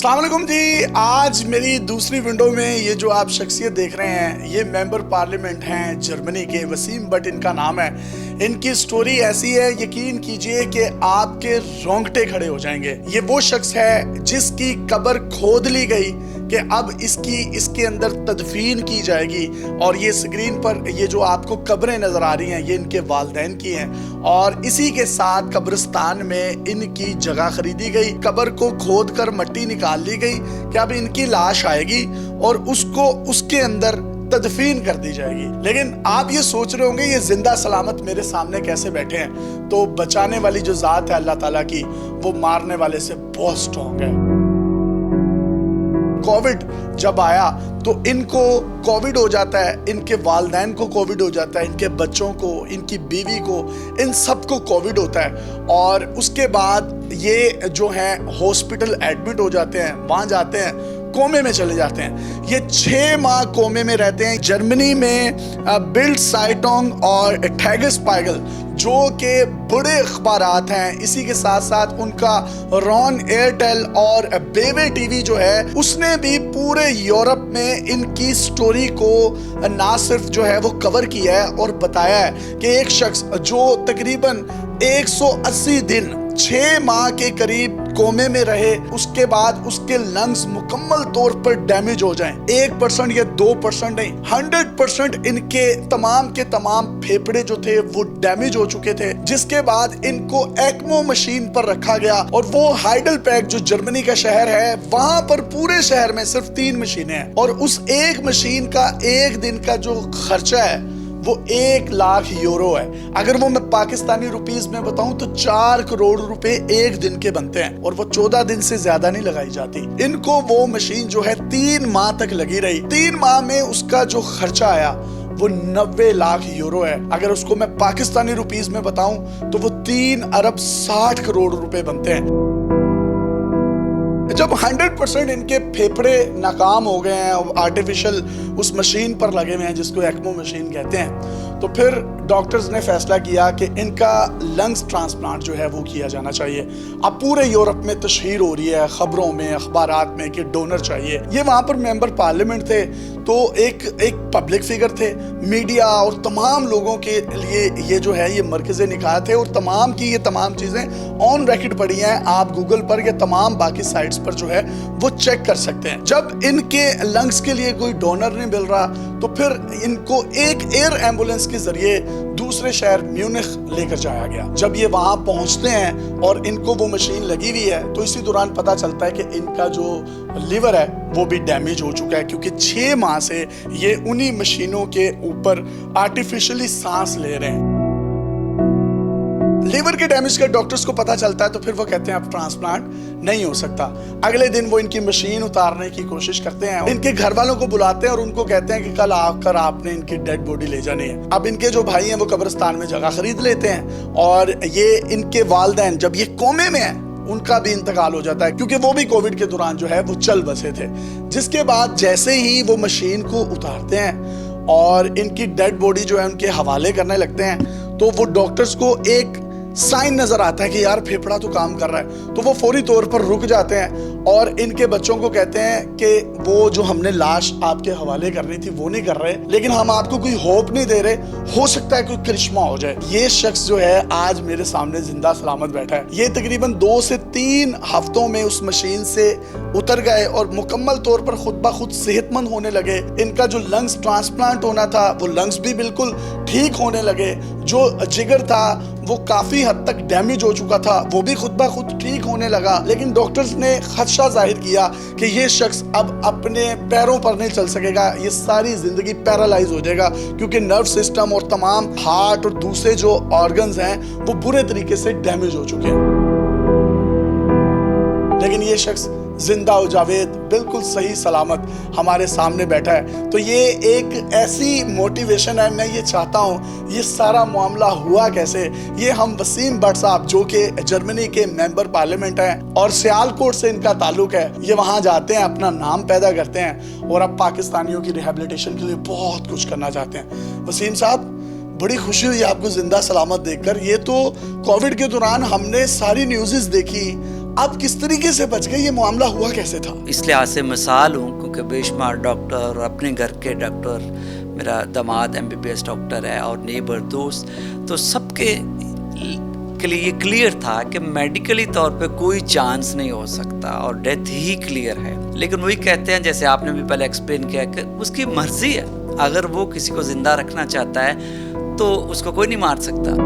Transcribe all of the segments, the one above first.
अस्सलाम वालेकुम जी। आज मेरी दूसरी विंडो में ये जो आप शख्सियत देख रहे हैं, ये मेंबर पार्लियामेंट हैं जर्मनी के, वसीम बट इनका नाम है। इनकी स्टोरी ऐसी है, यकीन कीजिए कि आपके रोंगटे खड़े हो जाएंगे। ये वो शख्स है जिसकी कब्र खोद ली गई कि अब इसके अंदर तदफीन की जाएगी। और ये स्क्रीन पर ये जो आपको कब्रें नज़र आ रही हैं, ये इनके वालिदैन की हैं। और इसी के साथ कब्रिस्तान में इनकी जगह खरीदी गई, कब्र को खोद कर मट्टी निकाल ली गई कि अब इनकी लाश आएगी और उसको उसके अंदर तदफीन कर दी जाएगी। लेकिन आप ये सोच रहे होंगे ये जिंदा सलामत मेरे सामने कैसे बैठे हैं। तो बचाने वाली जो ज़ात है अल्लाह ताला की, वो मारने वाले से बहुत स्ट्रॉन्ग है। कोविड जब आया तो इनको कोविड हो जाता है, इनके वालिदैन को कोविड हो जाता है, इनके बच्चों को, इनकी बीवी को, इन सबको कोविड होता है। और उसके बाद ये जो है हॉस्पिटल एडमिट हो जाते हैं, वहाँ जाते हैं, कोमे में चले जाते हैं। ये 6 माह कोमे में रहते हैं। जर्मनी में बिल्ड साइटोंग और टैगेस्पाइगल जो कि बड़े अखबारात हैं, इसी के साथ साथ उनका रॉन एयरटेल और बेवे टीवी जो है, उसने भी पूरे यूरोप में इनकी स्टोरी को ना सिर्फ जो है वो कवर किया है और बताया है कि एक शख्स जो तकरीबन 180 दिन 6 माह के करीब कोमे में रहे, उसके बाद उसके लंग्स मुकम्मल तौर पर डैमेज हो जाएं। 1% या 2% नहीं, 100% इनके तमाम के तमाम फेफड़े जो थे वो डैमेज हो चुके थे। जिसके बाद इनको एक्मो मशीन पर रखा गया और वो हाइडेलबर्ग जो जर्मनी का शहर है, वहां पर पूरे शहर में सिर्फ 3 मशीनें हैं और उस एक मशीन का एक दिन का जो खर्चा है वो 1 लाख यूरो है। अगर वो मैं पाकिस्तानी रुपीस में बताऊं तो 4 करोड़ रुपए एक दिन के बनते हैं और वो 14 दिन से ज्यादा नहीं लगाई जाती। इनको वो मशीन जो है 3 माह तक लगी रही। 3 माह में उसका जो खर्चा आया वो 90 लाख यूरो है। अगर उसको मैं पाकिस्तानी रुपीस में बताऊं तो वो 3 अरब 60 करोड़ रुपए बनते हैं। जब 100% इनके फेफड़े नाकाम हो गए हैं, आर्टिफिशियल उस मशीन पर लगे हुए हैं जिसको एक्मो मशीन कहते हैं, तो फिर डॉक्टर्स ने फैसला किया कि इनका लंग्स ट्रांसप्लांट जो है वो किया जाना चाहिए। अब पूरे यूरोप में तशहीर हो रही है, खबरों में, अखबारात में कि डोनर चाहिए। ये वहाँ पर मेंबर पार्लियामेंट थे, तो एक पब्लिक फिगर थे, मीडिया और तमाम लोगों के लिए ये जो है ये मरकज़े निकाह थे और तमाम की ये तमाम चीज़ें ऑन रिकॉर्ड पड़ी हैं। आप गूगल पर या तमाम बाकी साइट्स पर जो है वो चेक कर सकते हैं। जब इनके लंग्स के लिए कोई डोनर नहीं मिल रहा तो फिर इनको एक एयर एम्बुलेंस के जरिए दूसरे शहर म्यूनिख लेकर जाया गया। जब ये वहां पहुंचते हैं और इनको वो मशीन लगी हुई है तो इसी दौरान पता चलता है कि इनका जो लिवर है वो भी डैमेज हो चुका है, क्योंकि 6 माह से ये उन्हीं मशीनों के ऊपर आर्टिफिशियली सांस ले रहे हैं। लिवर के डैमेज का डॉक्टर्स को पता चलता है तो फिर वो कहते हैं अब ट्रांसप्लांट नहीं हो सकता। अगले दिन वो इनकी मशीन उतारने की कोशिश करते हैं, इनके घर वालों को बुलाते हैं और उनको कहते हैं कि कल आकर आपने इनकी डेड बॉडी ले जानी है। अब इनके जो भाई हैं वो कब्रिस्तान में जगह खरीद लेते हैं और ये इनके वालिदैन जब ये कोमे में है उनका भी इंतकाल हो जाता है, क्योंकि वो भी कोविड के दौरान जो है वो चल बसे थे। जिसके बाद जैसे ही वो मशीन को उतारते हैं और इनकी डेड बॉडी जो है उनके हवाले करने लगते हैं तो वो डॉक्टर्स को एक साइन नजर आता है कि यार फेफड़ा तो काम कर रहा है, तो वो फौरी तौर पर रुक जाते हैं और इनके बच्चों को कहते हैं कि वो जो हमने लाश आपके हवाले करनी थी वो नहीं कर रहे, लेकिन हम आपको कोई होप नहीं दे रहे, हो सकता है कोई करिश्मा हो जाए। ये शख्स जो है आज मेरे सामने जिंदा सलामत बैठा है। ये तकरीबन 2 से 3 हफ्तों में उस मशीन से उतर गए और मुकम्मल तौर पर खुद ब खुद सेहतमंद होने लगे। इनका जो लंग्स ट्रांसप्लांट होना था वो लंग्स भी बिल्कुल ठीक होने लगे। जो जिगर था वो काफी हद तक डैमेज हो चुका था, वो भी खुद ब खुद ठीक होने लगा। लेकिन डॉक्टर्स ने खदशा जाहिर किया कि ये शख्स अब अपने पैरों पर नहीं चल सकेगा, ये सारी जिंदगी पैरालाइज हो जाएगा, क्योंकि नर्व सिस्टम और तमाम हार्ट और दूसरे जो ऑर्गन्स हैं वो बुरे तरीके से डैमेज हो चुके हैं। लेकिन ये शख्स जिंदा हो जावेद बिल्कुल सही सलामत हमारे सामने बैठा है। तो ये एक ऐसी मोटिवेशन है, मैं ये चाहता हूँ ये सारा मामला हुआ कैसे, ये हम वसीम बट साहब जो कि जर्मनी के मेंबर पार्लियामेंट हैं और सियालकोट से इनका ताल्लुक है, ये वहाँ जाते हैं, अपना नाम पैदा करते हैं और अब पाकिस्तानियों की रिहेबिलिटेशन के लिए बहुत कुछ करना चाहते हैं। वसीम साहब, बड़ी खुशी हुई आपको जिंदा सलामत देखकर। ये तो कोविड के दौरान हमने सारी न्यूज़ देखी, اب کس طریقے سے بچ گئے, یہ معاملہ ہوا کیسے تھا؟ اس لحاظ سے مثال ہوں کیونکہ بے شمار ڈاکٹر اور اپنے گھر کے ڈاکٹر, میرا داماد MBBS ڈاکٹر ہے اور نیبر دوست, تو سب کے لیے یہ کلیئر تھا کہ میڈیکلی طور پہ کوئی چانس نہیں ہو سکتا اور ڈیتھ ہی کلیئر ہے. لیکن وہی کہتے ہیں جیسے آپ نے بھی پہلے ایکسپلین کیا کہ اس کی مرضی ہے, اگر وہ کسی کو زندہ رکھنا چاہتا ہے تو اس کو کوئی نہیں مار سکتا.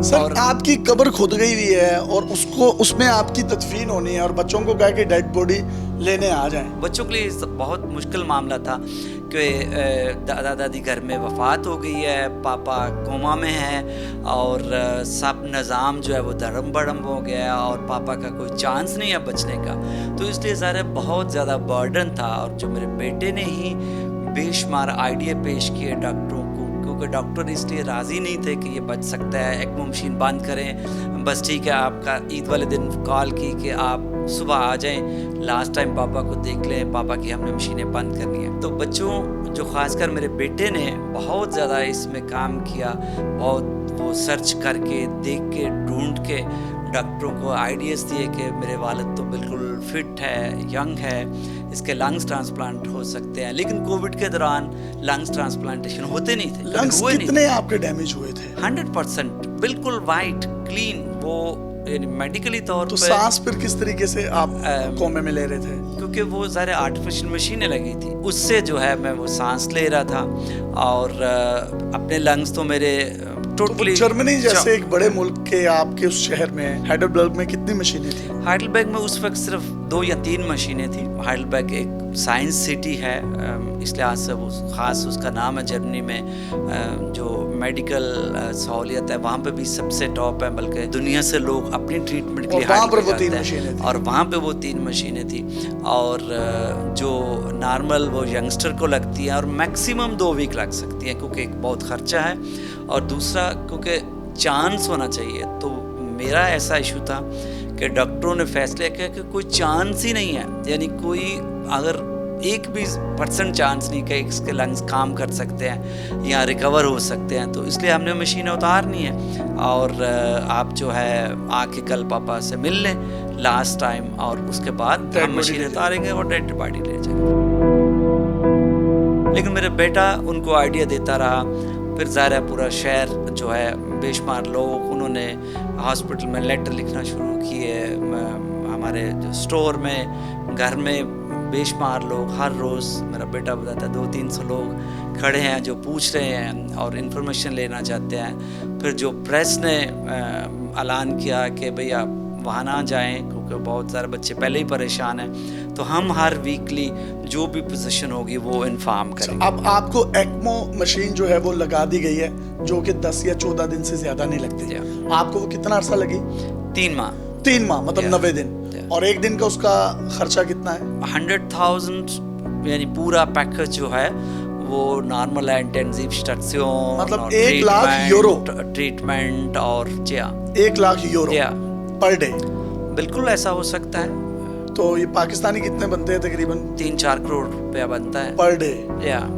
سر آپ کی قبر کھود گئی ہوئی ہے اور اس میں آپ کی تدفین ہونی ہے اور بچوں کو کہا کہ ڈیڈ باڈی لینے آ جائیں. بچوں کے لیے بہت مشکل معاملہ تھا کہ دادا دادی گھر میں وفات ہو گئی ہے, پاپا کوما میں ہے اور سب نظام جو ہے وہ دھڑم بڑم ہو گیا اور پاپا کا کوئی چانس نہیں ہے بچنے کا. تو اس لیے ظاہر بہت زیادہ برڈن تھا, اور جو میرے بیٹے نے ہی بے شمار آئیڈیا پیش کیے ڈاکٹروں کو, کیونکہ ڈاکٹر اس لیے راضی نہیں تھے کہ یہ بچ سکتا ہے, ایکمو مشین بند کریں, بس ٹھیک ہے آپ کا عید والے دن کال کی کہ آپ صبح آ جائیں, لاسٹ ٹائم پاپا کو دیکھ لیں, پاپا کی ہم نے مشینیں بند کرنی ہیں. تو بچوں جو خاص کر میرے بیٹے نے بہت زیادہ اس میں کام کیا, بہت وہ سرچ کر کے دیکھ کے ڈھونڈ کے ڈاکٹروں کو آئیڈیاز دیے کہ میرے والد تو بالکل فٹ ہے, ینگ ہے, اس کے لنگز ٹرانسپلانٹ ہو سکتے ہیں. لیکن کووڈ کے دوران لنگز ٹرانسپلانٹیشن ہوتے نہیں تھے. لنگز کتنے آپ کے ڈیمیج ہوئے تھے؟ 100% بالکل وائٹ کلین, وہ یعنی میڈیکلی طور پہ. تو سانس پھر کس طریقے سے آپ کومے میں لے رہے تھے؟ کیونکہ وہ ظاہر آرٹیفیشل مشینیں لگی تھی, اس سے جو ہے میں وہ سانس لے رہا تھا. اور اپنے لنگز تو میرے ٹوٹلی. جرمنی جیسے ایک بڑے ملک کے آپ کے اس شہر میں ہائیڈلبرگ میں کتنی مشینیں تھیں؟ ہائیڈلبرگ میں اس وقت صرف 2 یا 3 مشینیں تھیں. ہائیڈلبرگ ایک سائنس سٹی ہے, اس لحاظ سے وہ خاص اس کا نام ہے جرمنی میں. جو میڈیکل سہولیت ہے وہاں پہ بھی سب سے ٹاپ ہے, بلکہ دنیا سے لوگ اپنی ٹریٹمنٹ کے لیے ہائیڈلبرگ ہیں, اور وہاں پہ وہ 3 مشینیں تھیں. اور جو نارمل وہ ینگسٹر کو لگتی ہیں اور میکسیمم 2 ویک لگ سکتی ہیں, کیونکہ ایک بہت خرچہ ہے اور دوسرا کیونکہ چانس ہونا چاہیے. تو میرا ایسا ایشو تھا کہ ڈاکٹروں نے فیصلہ کیا کہ کوئی چانس ہی نہیں ہے, یعنی کوئی اگر 1% چانس نہیں کہ اس کے لنگز کام کر سکتے ہیں یا ریکور ہو سکتے ہیں. تو اس لیے ہم نے مشینیں اتارنی ہے, اور آپ جو ہے آ کے کل پاپا سے مل لیں لاسٹ ٹائم, اور اس کے بعد ہم مشینیں اتاریں گے اور ڈیڈ باڈی لے جائیں گے. لیکن میرا بیٹا ان کو آئیڈیا دیتا رہا. پھر ظاہر ہے پورا شہر جو ہے بے شمار لوگ, انہوں نے ہاسپٹل میں لیٹر لکھنا شروع کیے, ہمارے جو اسٹور میں, گھر میں بے شمار لوگ ہر روز, میرا بیٹا بتاتا ہے 200-300 لوگ کھڑے ہیں جو پوچھ رہے ہیں اور انفارمیشن لینا چاہتے ہیں. پھر جو پریس نے اعلان کیا کہ بھئی آپ وہاں نہ جائیں کیونکہ بہت سارے بچے پہلے ہی پریشان ہیں, تو ہم ہر ویکلی جو بھی پوزیشن ہوگی وہ انفارم کریں گے. اب آپ کو ایکمو مشین جو ہے وہ لگا دی گئی ہے, جو کہ 10 یا 14 دن سے زیادہ نہیں لگتی. آپ کو وہ کتنا عرصہ لگی؟ 3 ماہ. 3 ماہ مطلب 90 دن. اور ایک دن کا اس کا خرچہ کتنا ہے؟ 100,000, یعنی پورا پیکج جو ہے وہ نارمل ہے, انٹینسیو سٹرکشن, مطلب 1 لاکھ یورو ٹریٹمنٹ, اور 1 لاکھ یورو پر ڈے. بالکل ایسا ہو سکتا ہے. تو یہ پاکستانی کتنے بنتے ہیں؟ تقریباً 3-4 کروڑ روپیہ بنتا ہے پر ڈے.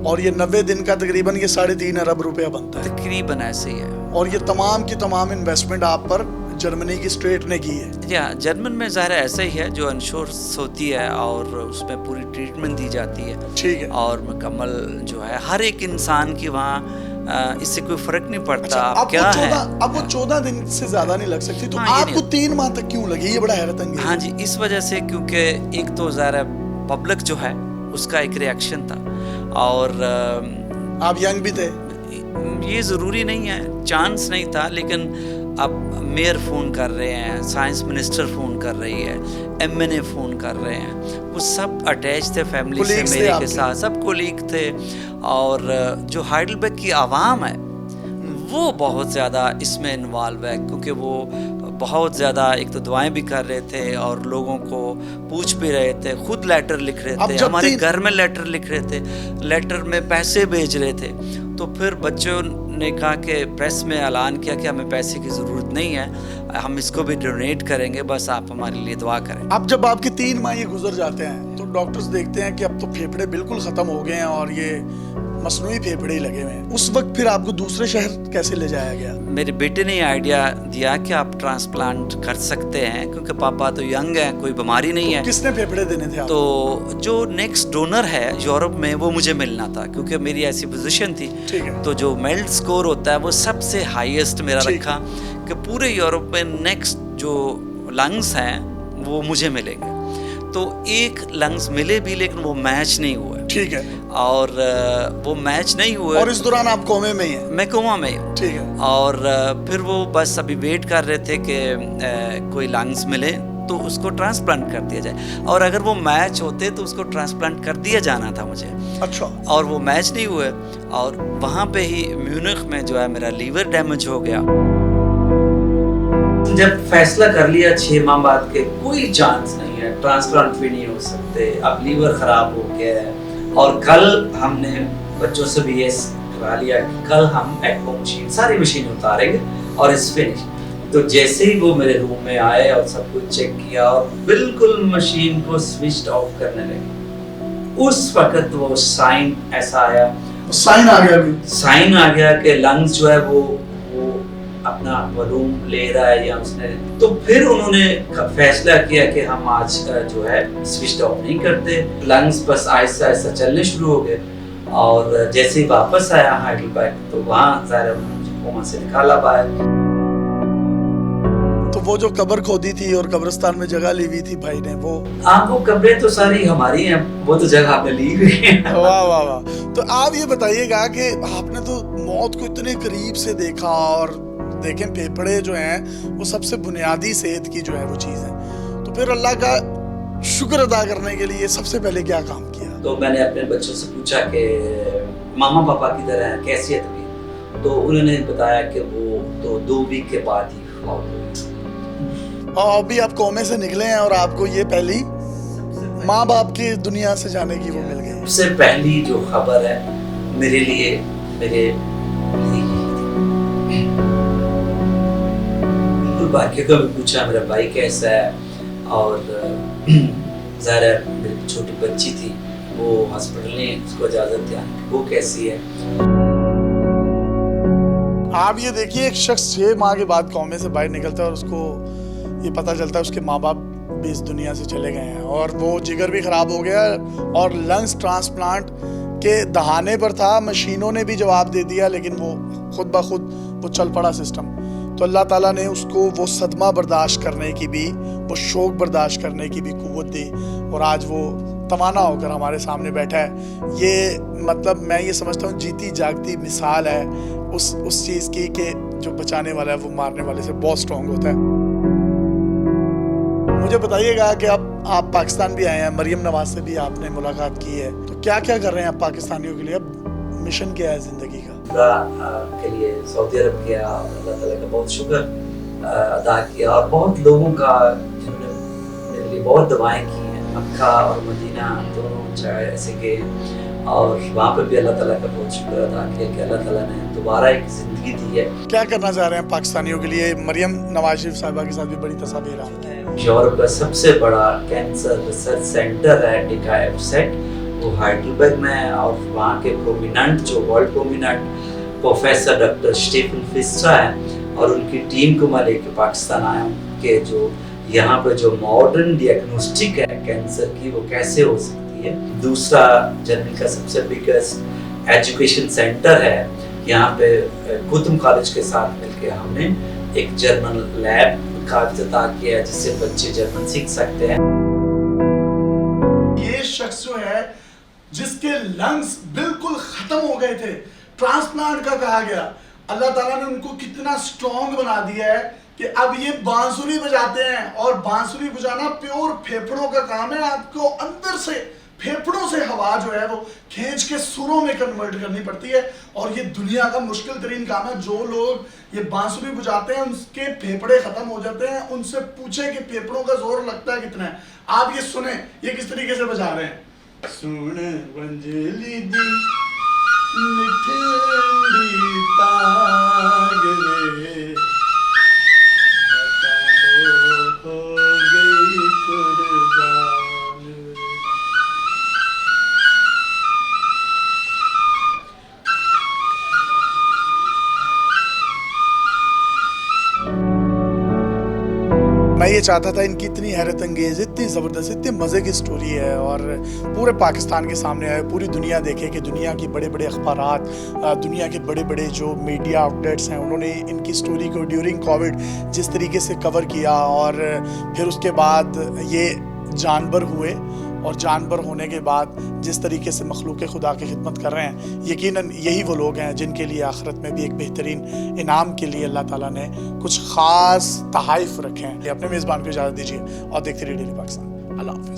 اور یہ 90 دن کا تقریباً یہ 3.5 ارب روپیہ بنتا ہے. تقریباً ایسے ہی ہے. اور یہ تمام کی تمام انویسٹمنٹ آپ پر جرمنی کی اسٹیٹ نے کی ہے؟ جرمن میں ظاہر ایسا ہی ہے, جو انشورنس ہوتی ہے اور اس میں پوری ٹریٹمنٹ دی جاتی ہے. ٹھیک ہے. اور مکمل جو ہے ہر ایک انسان کی وہاں اس سے کوئی فرق نہیں پڑتا. اب کیا ہے, اب وہ 14 دن سے زیادہ نہیں لگ سکتی, تو آپ کو 3 ماہ تک کیوں لگی؟ یہ بڑا حیرت انگیز. ہاں جی, اس وجہ سے کیونکہ ایک تو ظاہر پبلک جو ہے اس کا ایک ریئیکشن تھا, اور آپ ینگ بھی تھے. یہ ضروری نہیں ہے, چانس نہیں تھا, لیکن اب میئر فون کر رہے ہیں, سائنس منسٹر فون کر رہی ہے, MNA فون کر رہے ہیں, وہ سب اٹیچ تھے فیملی سے میرے کے ساتھ, سب کولیگ تھے. اور جو ہائیڈلبرگ کی عوام ہے وہ بہت زیادہ اس میں انوالو ہے, کیونکہ وہ بہت زیادہ ایک تو دعائیں بھی کر رہے تھے اور لوگوں کو پوچھ بھی رہے تھے, خود لیٹر لکھ رہے تھے, ہمارے گھر میں لیٹر لکھ رہے تھے, لیٹر میں پیسے بھیج رہے تھے. تو پھر بچوں نے کہا کہ پریس میں اعلان کیا کہ ہمیں پیسے کی ضرورت نہیں ہے, ہم اس کو بھی ڈونیٹ کریں گے, بس آپ ہمارے لیے دعا کریں. اب جب آپ کے 3 ماہ یہ گزر جاتے ہیں تو ڈاکٹرز دیکھتے ہیں کہ اب تو پھیپھڑے بالکل ختم ہو گئے ہیں اور یہ मसनूई फेफड़े लगे हुए हैं। उस वक्त फिर आपको दूसरे शहर कैसे ले जाया गया? मेरे बेटे ने आइडिया दिया कि आप ट्रांसप्लांट कर सकते हैं, क्योंकि पापा तो यंग हैं, कोई बीमारी नहीं है। किसने फेफड़े देने थे आपको? तो जो नेक्स्ट डोनर है यूरोप में, वो मुझे मिलना था, क्योंकि मेरी ऐसी पोजीशन थी। ठीक है। तो जो मेल्ट स्कोर होता है वो सबसे हाईएस्ट मेरा ठीक। रखा कि पूरे यूरोप में नेक्स्ट जो लंग्स हैं वो मुझे मिलेंगे। तो एक लंग्स मिले भी, लेकिन वो मैच नहीं हुआ। ठीक है। और वो मैच नहीं हुए। और इस दौरान आप कोमे में ही हैं? मैं कोमा में ही हूँ। ठीक है। और फिर वो बस अभी वेट कर रहे थे कि कोई लंग्स मिले तो उसको ट्रांसप्लांट कर दिया जाए, और अगर वो मैच होते तो उसको ट्रांसप्लांट कर दिया जाना था मुझे। अच्छा। और वो मैच नहीं हुए, और वहाँ पे ही म्यूनिख में जो है मेरा लीवर डैमेज हो गया। जब फैसला कर लिया 6 माह बाद के कोई चांस नहीं है, ट्रांसप्लांट भी नहीं हो सकते, अब लीवर खराब हो गया है, और कल हमने बच्चों से भी ये करा लिया कि कल हम एक्को मशीन, सारी मशीन उतारेंगे और इट्स फिनिश। तो जैसे ही वो मेरे रूम में आए और सब कुछ चेक किया और बिल्कुल मशीन को स्विच ऑफ करने लगे, उस वक्त वो साइन ऐसा आया, साइन आ गया अभी? साइन आ गया कि लंग्स जो है वो अपना वॉल्यूम ले रहा है या उसने। तो फिर उन्होंने फैसला किया कि हम आज जो है स्विच ऑफ नहीं करते, लंग्स बस आहिस्ता आहिस्ता चलने शुरू हो गए। और जैसे ही वापस आया हाइडेलबर्ग, तो वहाँ ज़ाहिर मुझे कोमा से निकाला बाहर। तो वो जो कब्र खोदी थी और कब्रिस्तान में जगह ली हुई थी भाई ने, वो वो कब्रें तो सारी हमारी हैं, वो तो जगह आपने ली हुई है। वाह वाह वाह। तो आप ये बताइएगा कि आपने तो मौत को इतने करीब से देखा, और देखें फेफड़े जो हैं वो सबसे बुनियादी सेहत की जो है वो चीज़ है, तो फिर अल्लाह का शुक्र अदा करने के लिए सबसे पहले क्या काम किया? तो मैंने अपने बच्चों से पूछा कि मामा पापा किधर हैं, कैसी है तबीयत? तो उन्होंने बताया कि वो तो 2 वीक के बाद ही फौत हुई। और अभी आप कोमे से निकले हैं और आपको ये पहली माँ बाप की दुनिया से जाने की वो मिल गई। सबसे पहली जो खबर है मेरे लिए, मेरे बाकी को भी पूछा मेरा भाई कैसा है, और ज़ाहिर है मेरी छोटी बच्ची थी, वो हॉस्पिटल ने उसको इजाज़त दिया, वो कैसी है। आप ये देखिए, एक शख्स 6 माह के बाद कौमे से बाहर निकलता है और उसको ये पता चलता है उसके माँ बाप भी इस दुनिया से चले गए हैं, और वो जिगर भी ख़राब हो गया और लंग्स ट्रांसप्लांट के दहाने पर था। मशीनों ने भी जवाब दे दिया, लेकिन वो खुद ब खुद वो चल पड़ा सिस्टम। तो अल्लाह ताला ने उसको वो सदमा बर्दाश्त करने की भी, वो शौक बर्दाश्त करने की भी कुव्वत दी, और आज वो तवाना होकर हमारे सामने बैठा है। ये मतलब मैं ये समझता हूँ जीती जागती मिसाल है उस चीज़ की कि जो बचाने वाला है वो मारने वाले से बहुत स्ट्रॉन्ग होता है। मुझे बताइएगा कि आप पाकिस्तान भी आए हैं, मरियम नवाज से भी आपने मुलाकात की है, तो क्या क्या कर रहे हैं आप पाकिस्तानियों के लिए? अब मिशन क्या है ज़िंदगी का? के लिए सऊदी अरब गया, अल्लाह ताला का बहुत शुक्र अदा किया, और बहुत लोगों का जिन्होंने मेरे लिए बहुत दुआएं की हैं, मक्का और मदीना दोनों जगह ऐसे गए, और वहाँ पर भी अल्लाह ताला का बहुत शुक्र अदा किया कि अल्लाह ताला ने दोबारा एक ज़िंदगी दी है। क्या करना चाह रहे हैं पाकिस्तानियों के लिए? मरियम नवाज शरीफ साहिबा के साथ भी बड़ी तस्वीर है। यूरोप का सबसे बड़ा कैंसर रिसर्च सेंटर है DKFZ, वो हाइडेलबर्ग में है, और वहाँ के प्रोमिनेंट जो world prominent professor doctor Stephen Pfister है, और उनकी टीम को मैं लेके पाकिस्तान आया हूँ कि जो यहाँ पे जो मॉडर्न डियग्नोस्टिक है कैंसर की वो कैसे हो सकती है। दूसरा जर्मनी का सबसे बिगेस्ट एजुकेशन सेंटर है, यहाँ पे कुतुब कॉलेज के साथ मिलके हमने एक जर्मन लैब का इफ्तिताह किया जिससे बच्चे जर्मन सीख सकते हैं। ये शख्स जो है जिसके लंग्स बिल्कुल खत्म हो गए थे, ट्रांसप्लांट का कहा गया, अल्लाह ताला ने उनको कितना स्ट्रॉन्ग बना दिया है कि अब ये बांसुरी बजाते हैं, और बांसुरी बजाना प्योर फेफड़ों का काम है। आपको अंदर से फेफड़ों से हवा जो है वो खींच के सुरों में कन्वर्ट करनी पड़ती है, और ये दुनिया का मुश्किल तरीन काम है। जो लोग ये बांसुरी बजाते हैं उनके फेफड़े खत्म हो जाते हैं, उनसे पूछे कि फेफड़ों का जोर लगता है कितना है। आप ये सुने ये किस तरीके से बजा रहे हैं। सुन वंजली दी मिठड़ी ताग रे, हो गई कुर्बान। یہ چاہتا تھا ان کی اتنی حیرت انگیز اتنی زبردست اتنی مزے کی سٹوری ہے اور پورے پاکستان کے سامنے آئے, پوری دنیا دیکھے کہ دنیا کی بڑے بڑے اخبارات, دنیا کے بڑے بڑے جو میڈیا آؤٹلیٹس ہیں انہوں نے ان کی سٹوری کو ڈیورنگ کووڈ جس طریقے سے کور کیا, اور پھر اس کے بعد یہ جانور ہوئے اور جانور ہونے کے بعد جس طریقے سے مخلوق خدا کی خدمت کر رہے ہیں, یقیناً یہی وہ لوگ ہیں جن کے لیے آخرت میں بھی ایک بہترین انعام کے لیے اللہ تعالیٰ نے کچھ خاص تحائف رکھے ہیں. اپنے میزبان کو اجازت دیجیے اور دیکھتے رہیے ڈیلی پاکستان. اللہ حافظ.